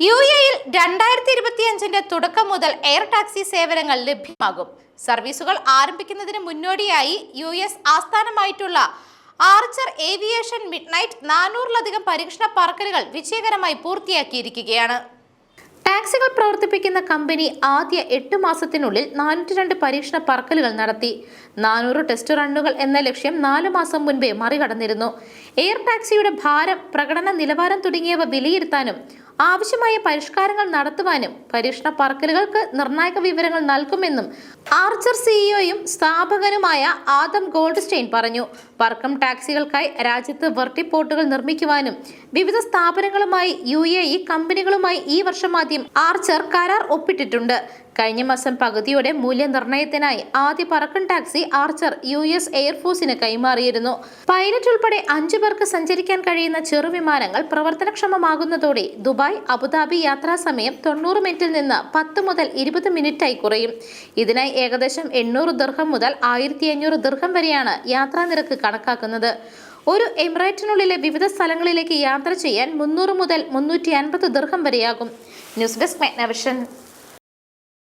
UAE-യിൽ 2025-ന്റെ തുടക്കം മുതൽ air taxi സേവനങ്ങൾ ലഭ്യമാകും. സർവീസുകൾ ആരംഭിക്കുന്നതിന് മുന്നോടിയായി US ആസ്ഥാനമായിട്ടുള്ള ആർച്ചർ ഏവിയേഷൻ മിഡ്നൈറ്റ് 400-ലധികം പരീക്ഷണ പറക്കലുകൾ വിജയകരമായി പൂർത്തിയാക്കിയിരിക്കുകയാണ്. ടാക്സികൾ പ്രവർത്തിപ്പിക്കുന്ന കമ്പനി ആദ്യ 8 മാസത്തിനുള്ളിൽ 402 പരീക്ഷണ പറക്കലുകൾ നടത്തി. 400 ടെസ്റ്റ് റണ്ണുകൾ എന്ന ലക്ഷ്യം 4 മാസം മുൻപേ മറികടന്നിരുന്നു. എയർ ടാക്സിയുടെ ഭാരം, പ്രകടന നിലവാരം തുടങ്ങിയവ വിലയിരുത്താനും ആവശ്യമായ പരിഷ്കാരങ്ങൾ നടത്തുവാനും പരീക്ഷണ പറക്കലുകൾക്ക് നിർണായക വിവരങ്ങൾ നൽകുമെന്നും ആർച്ചർ സിഇഒയും സ്ഥാപകനുമായ ആദം ഗോൾഡ്സ്റ്റെയിൻ പറഞ്ഞു. പറക്കം ടാക്സികൾക്കായി രാജ്യത്ത് വെർട്ടിപ്പോർട്ടുകൾ നിർമ്മിക്കുവാനും വിവിധ സ്ഥാപനങ്ങളുമായി UAE കമ്പനികളുമായി ഈ വർഷം ആദ്യം ആർച്ചർ കരാർ ഒപ്പിട്ടിട്ടുണ്ട്. കഴിഞ്ഞ മാസം പകുതിയോടെ മൂല്യനിർണ്ണയത്തിനായി ആദ്യ പറക്കൻ ടാക്സി ആർച്ചർ US എയർഫോഴ്സിന് കൈമാറിയിരുന്നു. പൈലറ്റ് ഉൾപ്പെടെ 5 പേർക്ക് സഞ്ചരിക്കാൻ കഴിയുന്ന ചെറുവിമാനങ്ങൾ പ്രവർത്തനക്ഷമമാകുന്നതോടെ ദുബായ്, അബുദാബി യാത്രാ സമയം 90 മിനിറ്റിൽ നിന്ന് 10 മുതൽ 20 മിനിറ്റായി കുറയും. ഇതിനായി ഏകദേശം 800 ദിർഹം മുതൽ 1500 ദിർഹം വരെയാണ് യാത്രാ നിരക്ക് കണക്കാക്കുന്നത്. ഒരു എമിറേറ്റിനുള്ളിലെ വിവിധ സ്ഥലങ്ങളിലേക്ക് യാത്ര ചെയ്യാൻ 300 മുതൽ 350 ദിർഹം വരെയാകും. News desk മെഗ്നവിഷൻ.